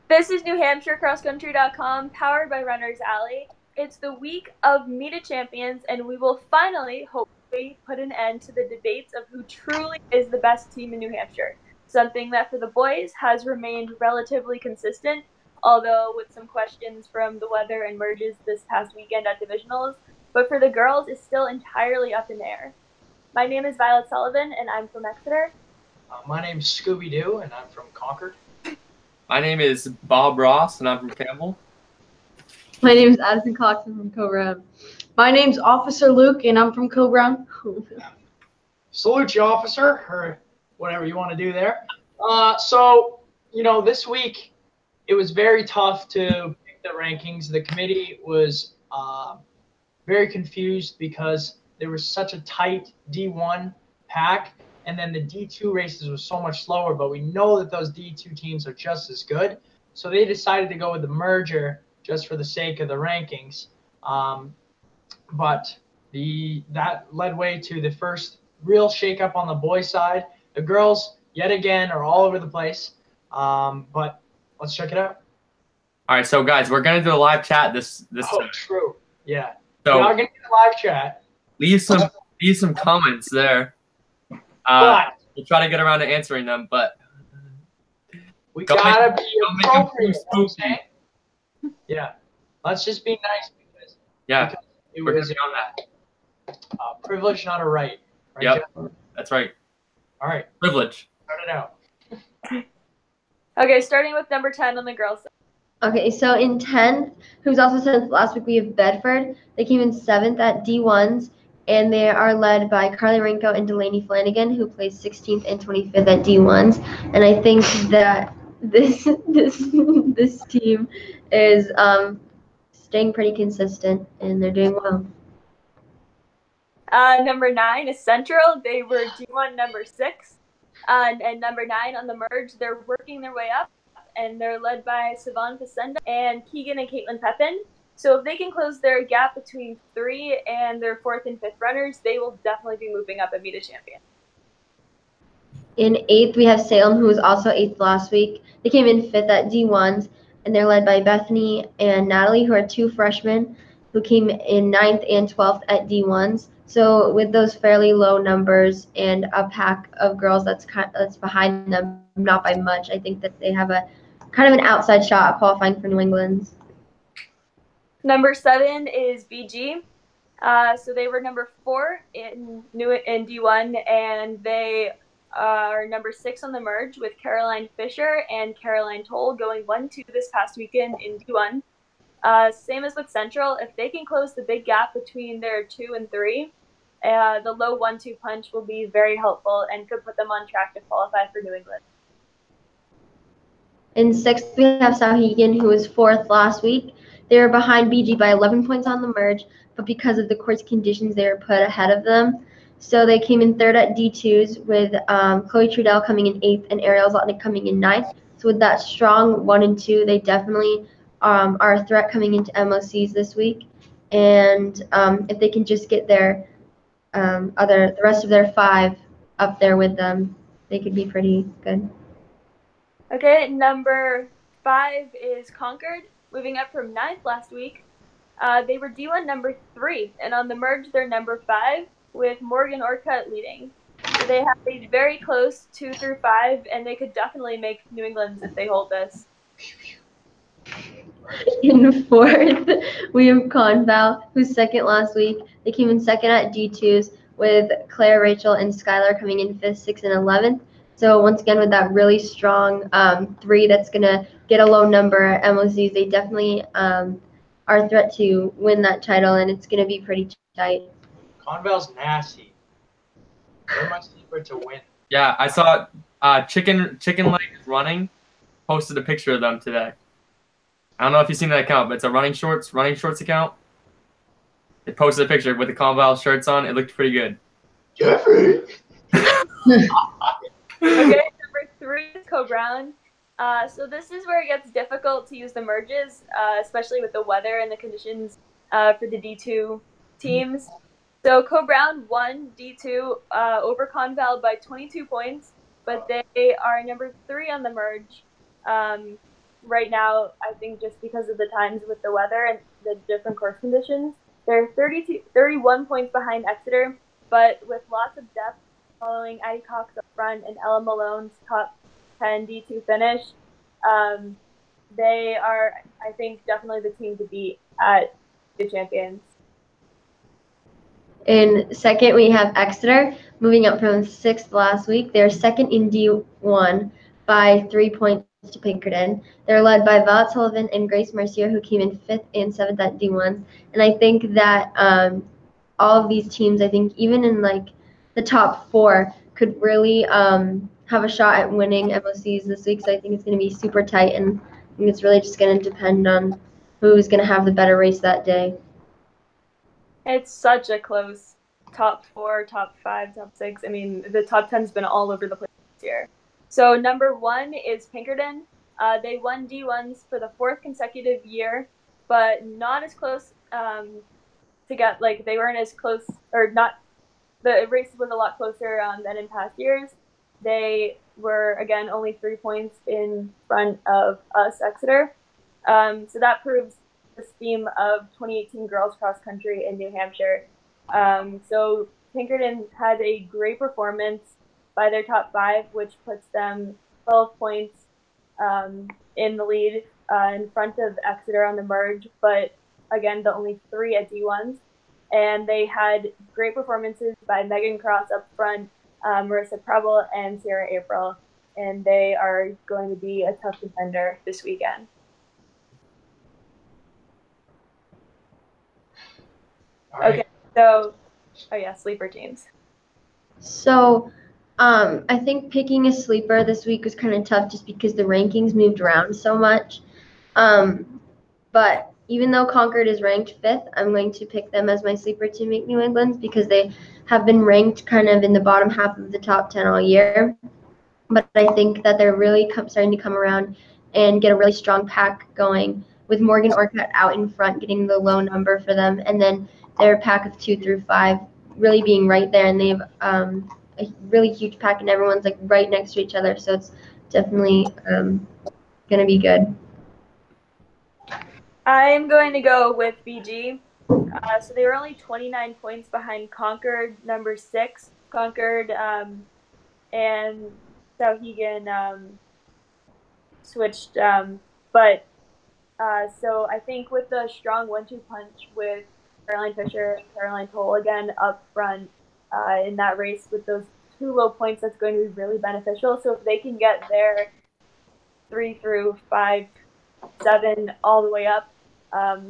This is NewHampshireCrossCountry.com, powered by Runner's Alley. It's the week of Meet a Champions, and we will finally, hopefully, put an end to the debates of who truly is the best team in New Hampshire. Something that for the boys has remained relatively consistent, although with some questions from the weather and merges this past weekend at divisionals. But for the girls, it's still entirely up in the air. My name is Violet Sullivan, and I'm from Exeter. My name's Scooby-Doo, and I'm from Concord. My name is Bob Ross, and I'm from Campbell. My name is Addison Cox, I'm from Co-Brown. My name's Officer Luke, and I'm from Co-Brown. Salute you, officer, or whatever you want to do there. So, this week it was very tough to pick the rankings. The committee was very confused because there was such a tight D1 pack, and then the D2 races were so much slower, but we know that those D2 teams are just as good. So they decided to go with the merger just for the sake of the rankings. But that led way to the first real shakeup on the boys' side. The girls, yet again, are all over the place. But let's check it out. All right, so guys, we're gonna do a live chat this time. True. Yeah. So we are gonna do a live chat. Leave some comments there. But we'll try to get around to answering them, but we gotta be appropriate. Spooky. Yeah. Let's just be nice because it we're was on that. Privilege, not a right. Right, yep, Jeff? That's right. All right. Privilege. Start it out. Okay, starting with number 10 on the girls' side. Okay, so in 10th, who's also 10th last week, we have Bedford. They came in 7th at D1s, and they are led by Carly Rinko and Delaney Flanagan, who placed 16th and 25th at D1s. And I think that this team is staying pretty consistent, and they're doing well. Number 9 is Central. They were D1 number 6. And number 9 on the merge, they're working their way up, and they're led by Sivan Facenda and Keegan and Caitlin Pepin. So if they can close their gap between 3 and their 4th and 5th runners, they will definitely be moving up and meet a champion. In 8th, we have Salem, who was also 8th last week. They came in 5th at D1s, and they're led by Bethany and Natalie, who are 2 freshmen, who came in 9th and 12th at D1s. So with those fairly low numbers and a pack of girls that's behind them, not by much, I think that they have a kind of an outside shot at qualifying for New England's. Number 7 is BG. So they were number 4 in D1, and they are number 6 on the merge with Caroline Fisher and Caroline Toll going 1-2 this past weekend in D1. Same as with Central, if they can close the big gap between their 2 and 3, the low 1-2 punch will be very helpful and could put them on track to qualify for New England. In 6th, we have Sauhegan, who was 4th last week. They were behind BG by 11 points on the merge, but because of the course conditions, they were put ahead of them. So they came in 3rd at D2s with Chloe Trudell coming in 8th and Ariel Zlotnick coming in 9th. So with that strong 1 and 2, they definitely are a threat coming into MOCs this week. And if they can just get their the rest of their 5 up there with them, they could be pretty good. Okay, number 5 is Concord, moving up from 9th last week. They were D1 number 3, and on the merge, they're number 5, with Morgan Orcutt leading. So they have a very close 2 through 5, and they could definitely make New England's if they hold this. In 4th, we have Conval, who's 2nd last week. They came in 2nd at D2s with Claire, Rachel, and Skylar coming in 5th, 6th, and 11th. So once again, with that really strong 3 that's going to get a low number at MOCs, they definitely are a threat to win that title, and it's going to be pretty tight. Conval's nasty. They're my secret to win. Yeah, I saw Chicken Legs Running posted a picture of them today. I don't know if you've seen that account, but it's a running shorts account. They posted a picture with the Conval shirts on. It looked pretty good. Jeffrey. Okay, number 3 is Co-Brown. So this is where it gets difficult to use the merges, especially with the weather and the conditions for the D2 teams. So Co-Brown won D2 over Conval by 22 points, but they are number 3 on the merge Right now, I think just because of the times with the weather and the different course conditions, they're 31 points behind Exeter, but with lots of depth following Addie Cox up front and Ella Malone's top 10 D2 finish. They are, I think, definitely the team to beat at the champions. In second, we have Exeter, moving up from 6th last week. They're second in D1 by 3 points to Pinkerton. They're led by Violet Sullivan and Grace Mercier, who came in 5th and 7th at D1. And I think that all of these teams, I think even in like the top 4, could really have a shot at winning MOCs this week. So I think it's going to be super tight, and I think it's really just going to depend on who's going to have the better race that day. It's such a close top 4, top 5, top 6. I mean, the top 10's been all over the place this year. So number 1 is Pinkerton. They won D1s for the 4th consecutive year, but not as close to get, like, they weren't as close, or not, the race was a lot closer than in past years. They were, again, only 3 points in front of us, Exeter. So that proves this theme of 2018 girls cross country in New Hampshire. So Pinkerton had a great performance by their top 5, which puts them 12 points in the lead in front of Exeter on the merge, but again, the only 3 at D1s. And they had great performances by Megan Cross up front, Marissa Preble, and Sarah April, and they are going to be a tough contender this weekend. Okay, so, sleeper teams. So I think picking a sleeper this week was kind of tough just because the rankings moved around so much. But even though Concord is ranked 5th, I'm going to pick them as my sleeper to make New England's because they have been ranked kind of in the bottom half of the top 10 all year. But I think that they're really starting to come around and get a really strong pack going with Morgan Orcutt out in front, getting the low number for them, and then their pack of 2 through 5 really being right there, and they have a really huge pack, and everyone's like right next to each other, so it's definitely going to be good. I'm going to go with BG. So they were only 29 points behind Concord, number 6. Concord and Sauhegan switched, but so I think with the strong 1-2 punch with Caroline Fisher and Caroline Toll again up front in that race with those 2 low points, that's going to be really beneficial. So if they can get their 3 through 5, 7 all the way up,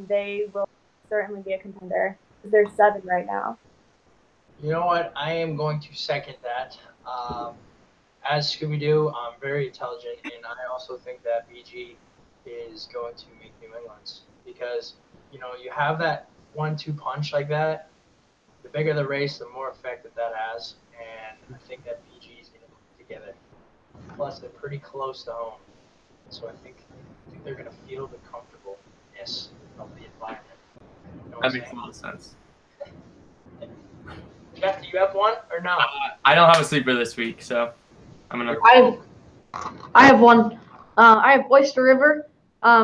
they will certainly be a contender. They're 7 right now. You know what? I am going to second that. As Scooby-Doo, I'm very intelligent, and I also think that BG is going to make New England's because, you know, you have that 1-2 punch like that. The bigger the race, the more effective that has, and I think that BG is going to put it together. Plus, they're pretty close to home, so I think they're going to feel the comfortableness of the environment. You know That makes a lot of sense. Jeff, do you have one or no? I don't have a sleeper this week, so I'm gonna. I have one. I have Oyster River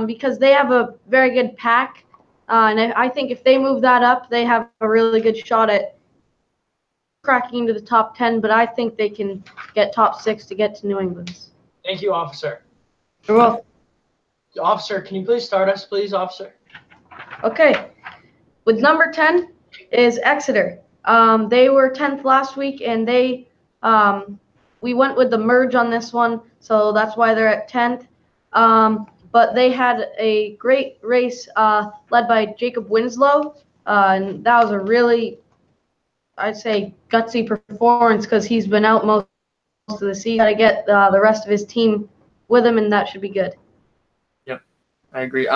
because they have a very good pack, and I think if they move that up, they have a really good shot at cracking into the top 10. But I think they can get top 6 to get to New England's. Thank you, officer. You're welcome. Officer, can you please start us, please, officer? Okay. With number 10 is Exeter. They were 10th last week, and they we went with the merge on this one, so that's why they're at 10th. But they had a great race led by Jacob Winslow, and that was a really, I'd say, gutsy performance because he's been out most of the season. Got to get the rest of his team with him, and that should be good. Yep, I agree.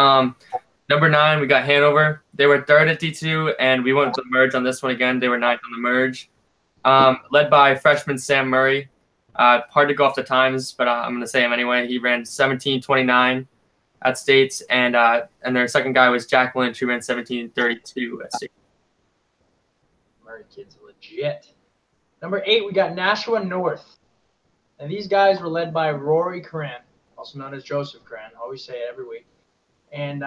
Number 9, we got Hanover. They were 3rd at D2, and we went to the merge on this one again. They were 9th on the merge. Led by freshman Sam Murray. Hard to go off the times, but I'm going to say him anyway. He ran 17:29 at States, and their second guy was Jack Lynch, who ran 17:32 at States. Murray kid's legit. Number 8, we got Nashua North. And these guys were led by Rory Curran, also known as Joseph Cran. Always say it every week. And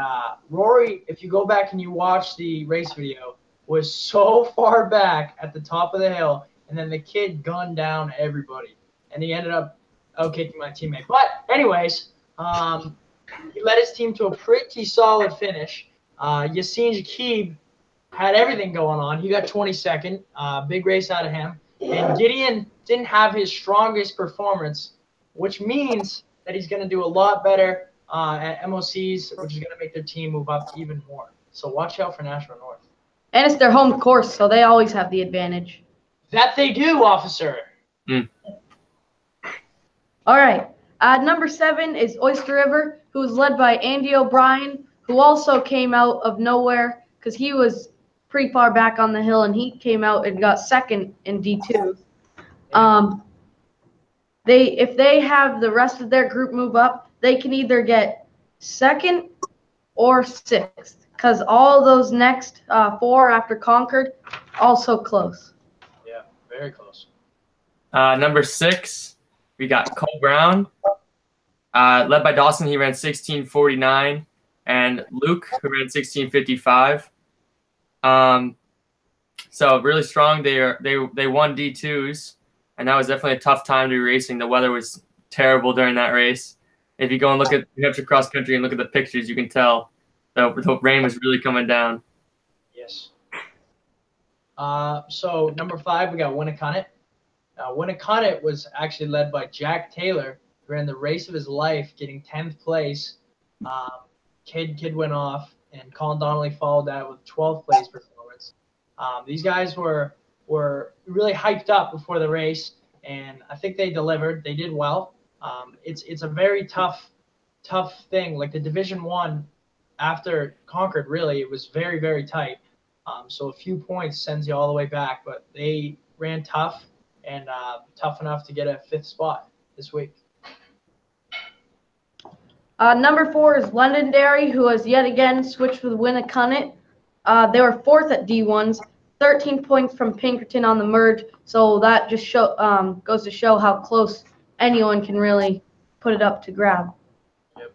Rory, if you go back and you watch the race video, was so far back at the top of the hill, and then the kid gunned down everybody, and he ended up out-kicking my teammate. But anyways, he led his team to a pretty solid finish. Yassine Jakib had everything going on. He got 22nd. Big race out of him. And Gideon didn't have his strongest performance, which means that he's going to do a lot better at MOCs, which is going to make their team move up even more. So watch out for National North. And it's their home course, so they always have the advantage. That they do, officer. All right. Number 7 is Oyster River, who is led by Andy O'Brien, who also came out of nowhere because he was pretty far back on the hill, and he came out and got 2nd in D2. If they have the rest of their group move up, they can either get 2nd or 6th, because all those next 4 after Concord also close. Yeah, very close. Number 6, we got Cole Brown, led by Dawson. He ran 16:49, and Luke, who ran 16:55. So really strong. They won D2s, and that was definitely a tough time to be racing. The weather was terrible during that race. If you go and look at New Hampshire cross country and look at the pictures, you can tell the rain was really coming down. Yes. So number 5, we got Winnicott. Winnicott was actually led by Jack Taylor, who ran the race of his life, getting 10th place. Kid went off, and Colin Donnelly followed that with 12th place performance. These guys were really hyped up before the race, and I think they delivered. They did well. It's a very tough thing. Like the Division 1 after Concord, really, it was very, very tight. So a few points sends you all the way back, but they ran tough and tough enough to get a 5th spot this week. Number 4 is Londonderry, who has yet again switched with Winnicott. They were 4th at D1s, 13 points from Pinkerton on the merge, so that just goes to show how close anyone can really put it up to grab. Yep.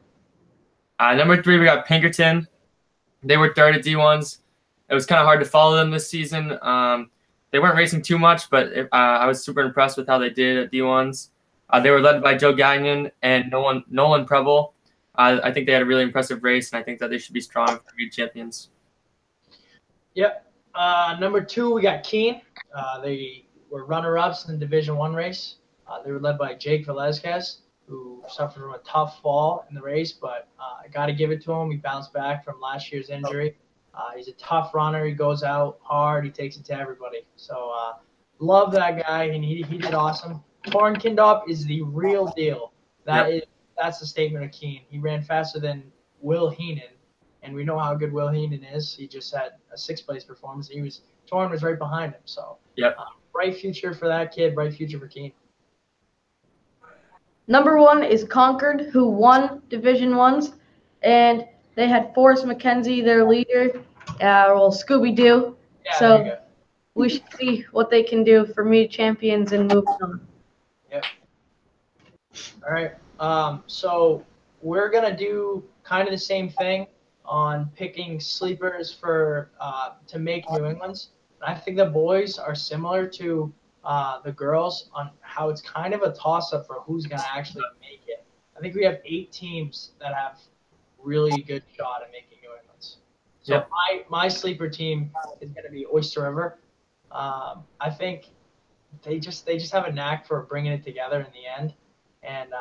Number 3, we got Pinkerton. They were 3rd at D1s. It was kind of hard to follow them this season. They weren't racing too much, but I was super impressed with how they did at D1s. They were led by Joe Gagnon and Nolan Preble. I think they had a really impressive race, and I think that they should be strong for be champions. Yep. Number 2, we got Keene. They were runner-ups in the Division 1 race. They were led by Jake Velazquez, who suffered from a tough fall in the race, but I got to give it to him. He bounced back from last year's injury. He's a tough runner. He goes out hard. He takes it to everybody. So love that guy, and he did awesome. Torn Kindop is the real deal. That's the statement of Keene. He ran faster than Will Heenan, and we know how good Will Heenan is. He just had a 6th place performance. Torn was right behind him. So bright future for that kid. Bright future for Keene. Number 1 is Concord, who won Division 1s, and they had Forrest McKenzie, their leader, Scooby-Doo. Yeah, so we should see what they can do for meet champions and move on. Yep. All right. So we're going to do kind of the same thing on picking sleepers for to make New England's. I think the boys are similar to the girls on how it's kind of a toss-up for who's going to actually make it. I think we have 8 teams that have really good shot at making New England's. So my sleeper team is going to be Oyster River. I think they just have a knack for bringing it together in the end, and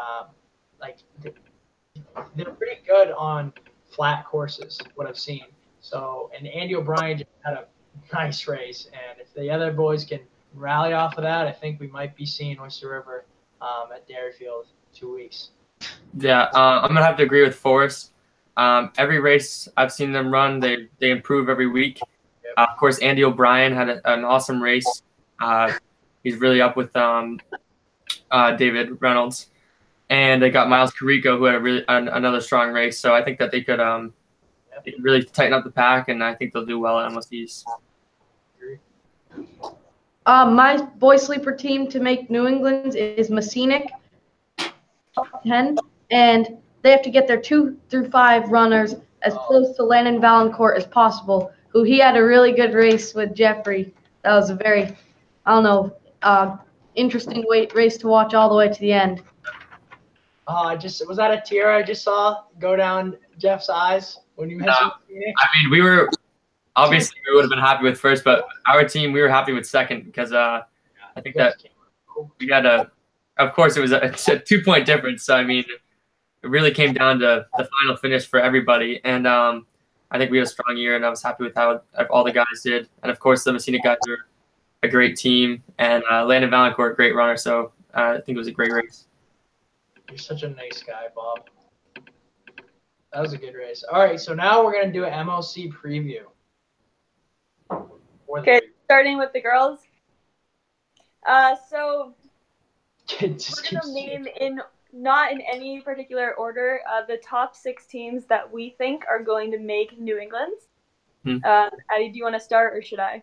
they're pretty good on flat courses, what I've seen. So, and Andy O'Brien just had a nice race, and if the other boys can rally off of that, I think we might be seeing Oyster River at Dairyfield 2 weeks. Yeah, I'm gonna have to agree with Forrest. Every race I've seen them run, they improve every week. Yep. Of course, Andy O'Brien had an awesome race. He's really up with David Reynolds, and they got Miles Carrico, who had another strong race. So I think that they could really tighten up the pack, and I think they'll do well at MLCs. My boy sleeper team to make New England's is Messinic, 10. and they have to get their 2 through 5 runners as close to Landon Valancourt as possible, who he had a really good race with Jeffrey. That was a very, I don't know, interesting race to watch all the way to the end. Was that a tear I just saw go down Jeff's eyes when you mentioned Phoenix? I mean, we were obviously we would have been happy with first, but our team we were happy with second because I think that we had of course it was a 2-point difference. So I mean, it really came down to the final finish for everybody, and I think we had a strong year, and I was happy with how all the guys did, and of course the Messina guys are a great team, and Landon Valancourt, great runner. So I think it was a great race. You're such a nice guy, Bob. That was a good race. All right, so now we're going to do an MOC preview. Okay, starting with the girls. So we're going to name not in any particular order, the top 6 teams that we think are going to make New England. Addie, do you want to start or should I?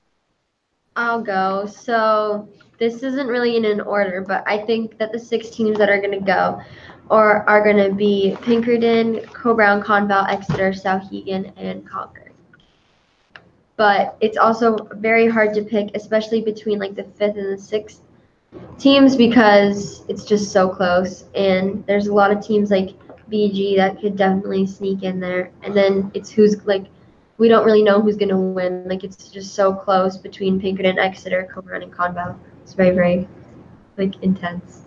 I'll go. So this isn't really in an order, but I think that the 6 teams that are going to go are going to be Pinkerton, Co-Brown, Conval, Exeter, Souhegan, and Concord. But it's also very hard to pick, especially between like the 5th and the 6th teams, because it's just so close. And there's a lot of teams like BG that could definitely sneak in there. And then it's we don't really know who's going to win. Like, it's just so close between Pinkerton, Exeter, Co-Brown, and Conval. It's very, very, intense.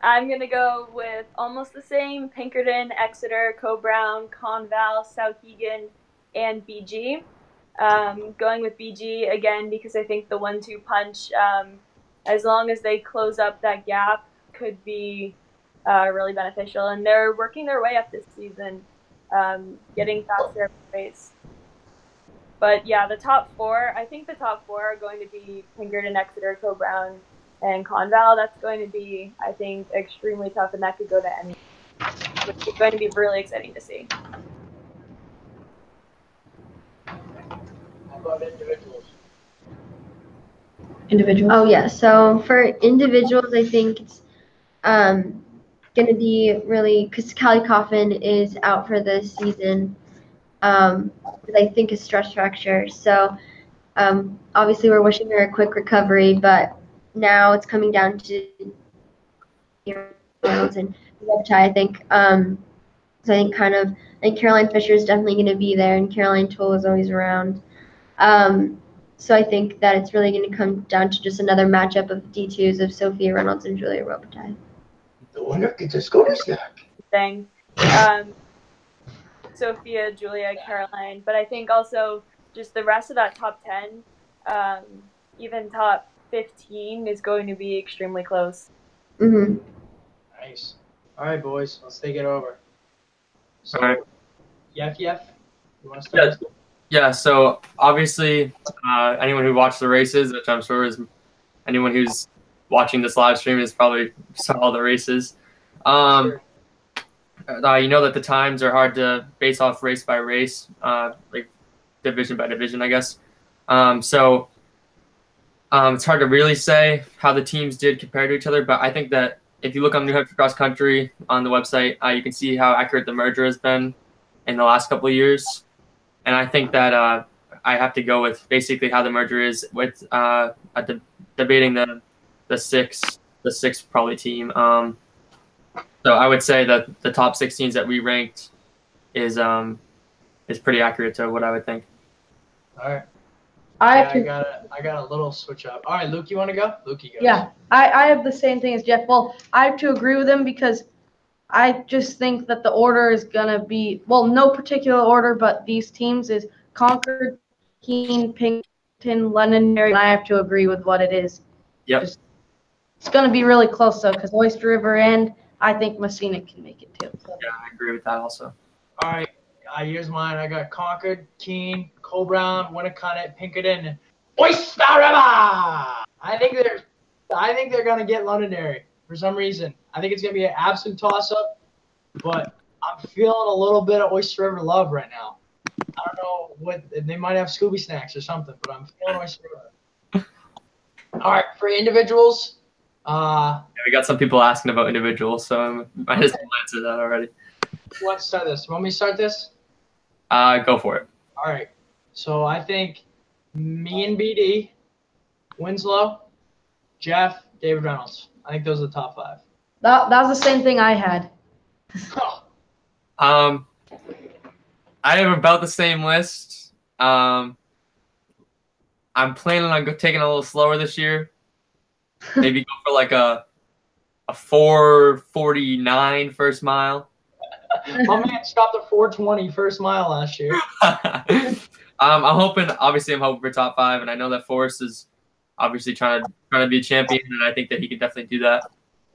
I'm going to go with almost the same: Pinkerton, Exeter, Co-Brown, Conval, Souhegan, and BG. Going with BG again because I think the 1-2 punch, as long as they close up that gap, could be really beneficial. And they're working their way up this season. Getting faster race. But yeah, the top 4, I think the top 4 are going to be Pinkerton, Exeter, Co-Brown, and Conval. That's going to be, I think, extremely tough, and that could go to any, which is going to be really exciting to see. How about individuals? Oh yeah, so for individuals, I think it's going to be really, because Callie Coffin is out for this season with, I think, a stress fracture. So obviously we're wishing her a quick recovery, but now it's coming down to Reynolds and Reptai, I think. So I think Caroline Fisher is definitely going to be there, and Caroline Toole is always around. So I think that it's really going to come down to just another matchup of D2s of Sophia Reynolds and Julia Robitaille. The winner gets a scooter snack. Thing. Sophia, Julia, Caroline, but I think also just the rest of that top 10, even top 15 is going to be extremely close. Mm-hmm. Nice. All right, boys, let's take it over. So, all right. Yef, you want to start? Yeah, so obviously anyone who watched the races, which I'm sure is anyone who's watching this live stream, is probably saw all the races. Sure. You know that the times are hard to base off race by race, like division by division, I guess. So it's hard to really say how the teams did compare to each other, but I think that if you look on New Hampshire Cross Country on the website, you can see how accurate the merger has been in the last couple of years. And I think that I have to go with basically how the merger is with debating the six probably team. So I would say that the top 16s that we ranked is pretty accurate to what I would think. All right. I got a little switch up. All right, Luke, you want to go? Luke, you go. Yeah, I have the same thing as Jeff. Well, I have to agree with him because I just think that the order is going to be, well, no particular order, but these teams is Concord, Keene, Pinkerton, Londonderry, and I have to agree with what it is. Yep. It's going to be really close, though, because Oyster River and I think Messina can make it, too. So. Yeah, I agree with that also. All right, here's mine. I got Concord, Keene, Co-Brown, Winnicott, Pinkerton, and Oyster River. I think they're going to get Londonderry for some reason. I think it's going to be an absolute toss-up, but I'm feeling a little bit of Oyster River love right now. I don't know what they might have Scooby snacks or something, but I'm feeling Oyster River. All right, for individuals, We got some people asking about individuals, so I just answered that already. Let's start this. Want me to start this? Go for it. All right. So I think me and BD, Winslow, Jeff, David Reynolds. I think those are the top 5. That was the same thing I had. I have about the same list. I'm planning on taking it a little slower this year. Maybe go for like a 4:49 first mile. My man stopped at 4:20 first mile last year. I'm hoping for top 5, and I know that Forrest is obviously trying to be a champion, and I think that he can definitely do that.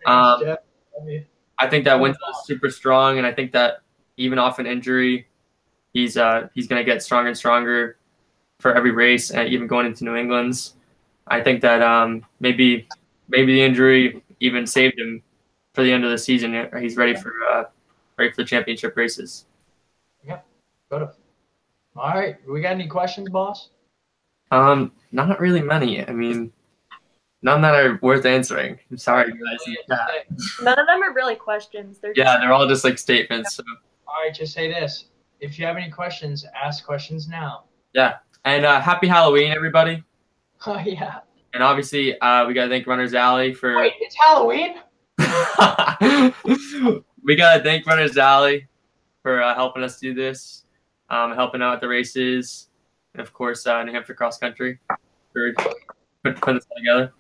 I think that Winslow is super strong, and I think that even off an injury, he's going to get stronger and stronger for every race, and even going into New England's. I think that maybe the injury even saved him for the end of the season. He's ready for the championship races. Yeah, good. All right, we got any questions, boss? Not really many. I mean, none that are worth answering. I'm sorry, guys. None of them are really questions. They're all just like statements. So. All right, just say this. If you have any questions, ask questions now. Yeah, and happy Halloween, everybody. Oh, yeah. And obviously, we got to thank Runners Alley for... Wait, it's Halloween? We got to thank Runners Alley for helping us do this, helping out at the races, and of course, New Hampshire Cross Country for putting this all together.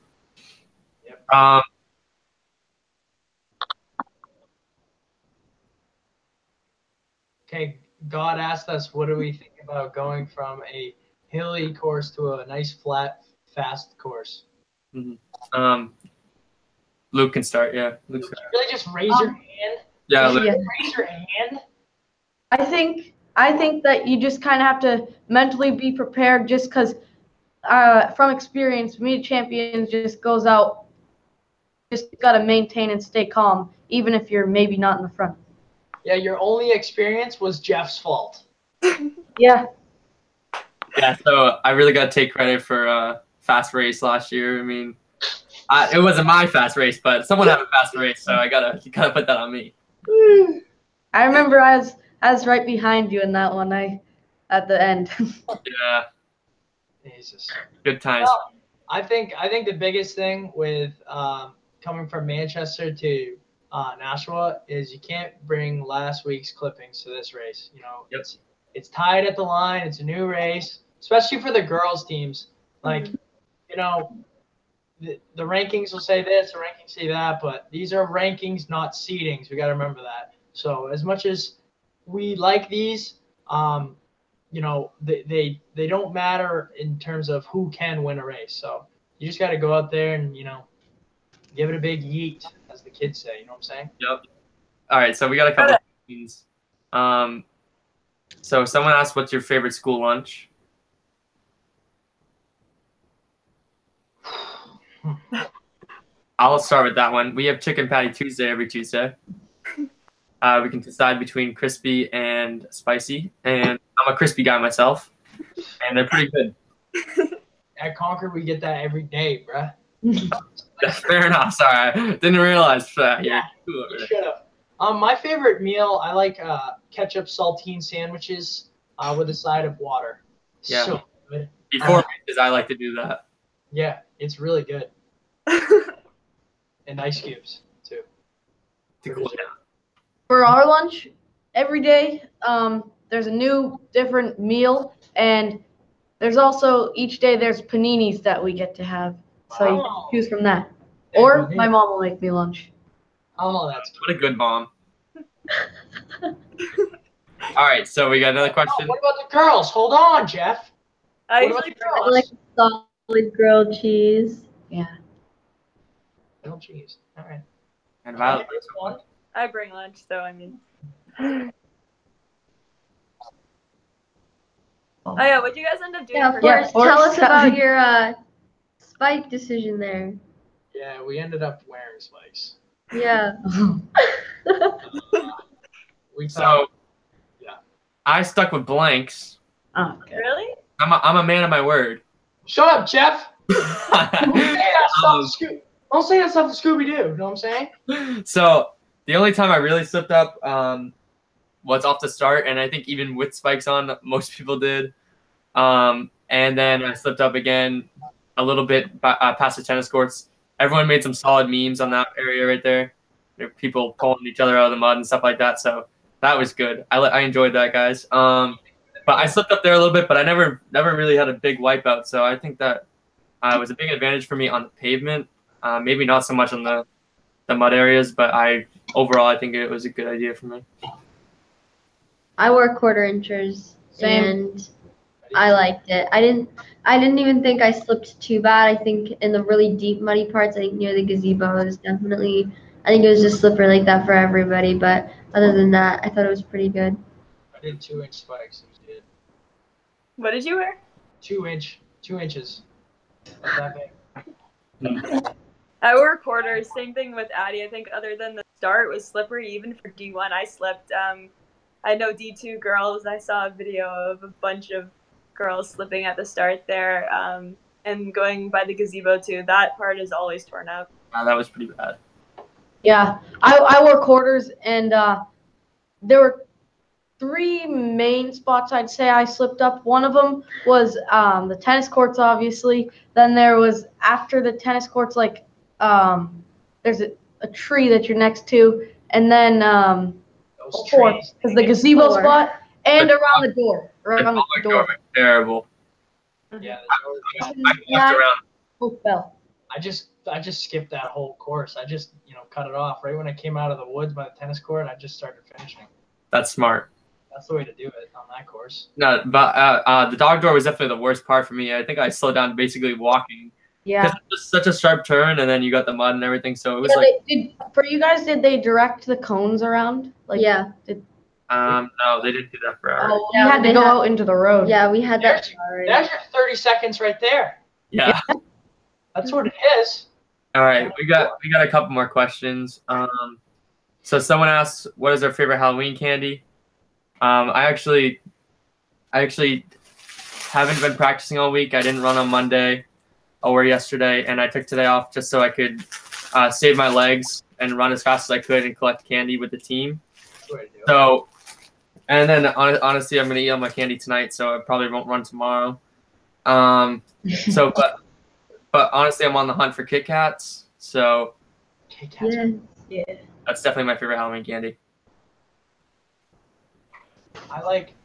Yep. Okay, God asked us, what do we think about going from a hilly course to a nice, flat, fast course? Mm-hmm. Luke can start, yeah. Luke can really just raise your hand? Yeah, Luke. Raise your hand? I think that you just kind of have to mentally be prepared just because from experience, Meet Champions just goes out, just got to maintain and stay calm, even if you're maybe not in the front. Yeah, your only experience was Jeff's fault. Yeah. Yeah, so I really got to take credit for fast race last year. I mean, it wasn't my fast race, but someone had a fast race, so you gotta put that on me. I remember I was right behind you in that one. At the end. Yeah. Jesus. Good times. Well, I think the biggest thing with coming from Manchester to Nashua is you can't bring last week's clippings to this race. You know, yep. It's tied at the line. It's a new race, especially for the girls teams. Like, you know, the rankings will say this, the rankings say that, but these are rankings, not seedings. We got to remember that. So as much as we like these, you know, they don't matter in terms of who can win a race. So you just got to go out there and, you know, give it a big yeet, as the kids say. You know what I'm saying? Yep. All right, so we got a couple of questions. So someone asked, what's your favorite school lunch? I'll start with that one. We have Chicken Patty Tuesday every Tuesday. We can decide between crispy and spicy, and I'm a crispy guy myself, and they're pretty good. At Concord, we get that every day, bruh. Fair enough. Sorry, I didn't realize that. Yeah, you should have. My favorite meal, I like ketchup saltine sandwiches with a side of water. Yeah. So good. Before races, I like to do that. Yeah, it's really good. And ice cubes too. To cool down. For our lunch, every day, there's a new, different meal, and there's also each day there's paninis that we get to have. So you can choose from that. Or my mom will make me lunch. Oh, that's good. What a good mom. All right, so we got another question. What about the girls? Hold on, Jeff. I What about the I girls? like solid grilled cheese. Yeah. Grilled cheese. All right. And Violet. I bring lunch, so I mean. Oh yeah, what'd you guys end up doing? Yeah, for Forrest, Forrest, tell us about your spike decision there. Yeah, we ended up wearing spikes. Yeah. So, yeah, I stuck with blanks. Oh, okay. Really? I'm a man of my word. Shut up, Jeff. Don't say that stuff to Scooby-Doo. You know what I'm saying? So the only time I really slipped up was off the start, and I think even with spikes on, most people did. And then I slipped up again a little bit past the tennis courts. Everyone made some solid memes on that area right there. There were people pulling each other out of the mud and stuff like that. So that was good. I enjoyed that, guys. But I slipped up there a little bit, but I never really had a big wipeout. So I think that was a big advantage for me on the pavement. Maybe not so much on the mud areas, but overall I think it was a good idea for me. I wore quarter inchers. Same. And I liked it. I didn't even think I slipped too bad. I think in the really deep muddy parts, I think near the gazebo is definitely. I think it was just slippery like that for everybody. But other than that, I thought it was pretty good. I did 2-inch spikes. It was good. What did you wear? 2 inches. Not that big. I wore quarters. Same thing with Addie. I think other than the start was slippery. Even for D1, I slipped. I know D2 girls. I saw a video of a bunch of girls slipping at the start there, and going by the gazebo too. That part is always torn up. That was pretty bad. Yeah, I wore quarters, and there were 3 main spots I'd say I slipped up. One of them was the tennis courts, obviously. Then there was after the tennis courts, like there's a tree that you're next to, and then because the gazebo spot and around the door. Around the door. Terrible. Yeah. I left around. Oh, fell. I just skipped that whole course. I just cut it off right when I came out of the woods by the tennis court. I just started finishing. That's smart. That's the way to do it on that course. No, but the dog door was definitely the worst part for me. I think I slowed down basically walking. Yeah. Because it was such a sharp turn, and then you got the mud and everything. So it was for you guys, did they direct the cones around? Like, yeah. No, they didn't do that for ours. Oh, you had to go out into the road. Yeah, we had that. There's your 30 seconds right there. Yeah. That's what it is. All right, we got a couple more questions. So someone asked, what is their favorite Halloween candy? I actually haven't been practicing all week. I didn't run on Monday or yesterday, and I took today off just so I could save my legs and run as fast as I could and collect candy with the team. So, and then honestly, I'm gonna eat all my candy tonight, so I probably won't run tomorrow. But honestly, I'm on the hunt for Kit Kats. So, Kit Kats. Yeah. That's definitely my favorite Halloween candy. I'd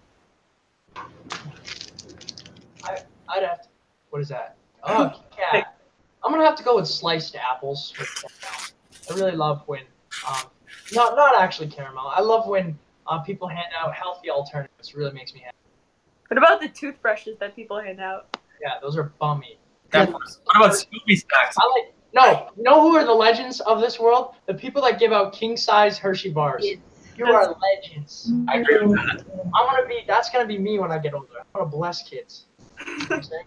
have to, what is that? Oh, Kit Kat. I'm gonna have to go with sliced apples. I really love when, not actually caramel. I love when people hand out healthy alternatives. It really makes me happy. What about the toothbrushes that people hand out? Yeah, those are bummy. What about Scooby snacks? No, you know who are the legends of this world? The people that give out king-size Hershey bars. Yes. You are legends. I agree with that. That's gonna be me when I get older. I'm gonna bless kids. You know what I'm saying?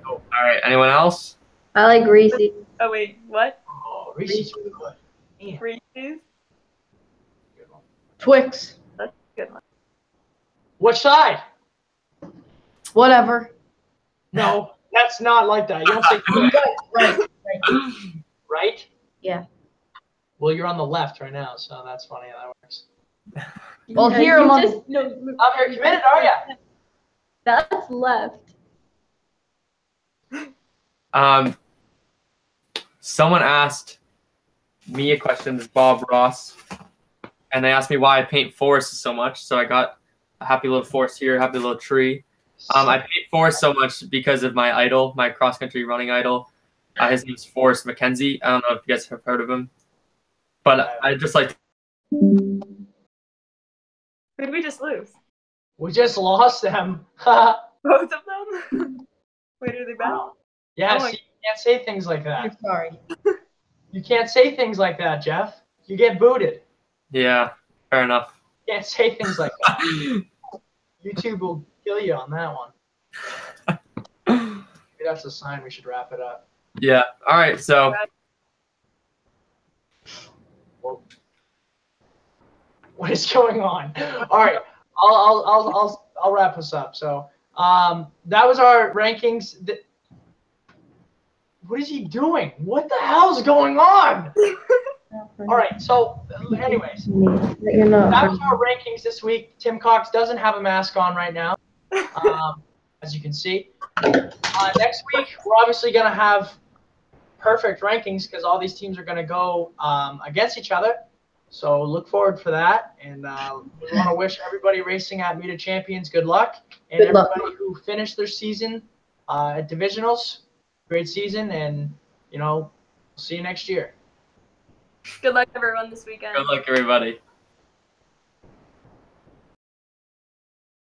All right, anyone else? I like Reese's. Oh wait, what? Oh, Reese's are good. Man, Reese's? good one. Twix. That's a good one. Which side? Whatever. No, that's not like that. You don't say right. Right? Yeah. Well, you're on the left right now, so that's funny how that works. Well, Yeah, here you I'm on. just- no, You're committed, are you? That's left. Someone asked me a question, this is Bob Ross, and they asked me why I paint forests so much. So I got a happy little forest here, a happy little tree. I paint forests so much because of my idol, my cross-country running idol. His name's Forrest McKenzie. I don't know if you guys have heard of him, but I just like. Who did we just lose? We just lost them. Both of them? Wait, are they back? Yeah, Oh my- see, you can't say things like that. I'm sorry. You can't say things like that, Jeff. You get booted. Yeah, fair enough. You can't say things like that. YouTube will kill you on that one. Maybe that's a sign we should wrap it up. Yeah. All right. So. Whoa. What is going on? All right, I'll wrap us up. So that was our rankings. What is he doing? What the hell's going on? All right, so anyways, that was our rankings this week. Tim Cox doesn't have a mask on right now, as you can see. Next week, we're obviously going to have perfect rankings because all these teams are going to go against each other. So look forward for that. And we want to wish everybody racing at Meet of Champions good luck. And everybody who finished their season at divisionals, great season. And, you know, see you next year. Good luck, everyone, this weekend. Good luck, everybody.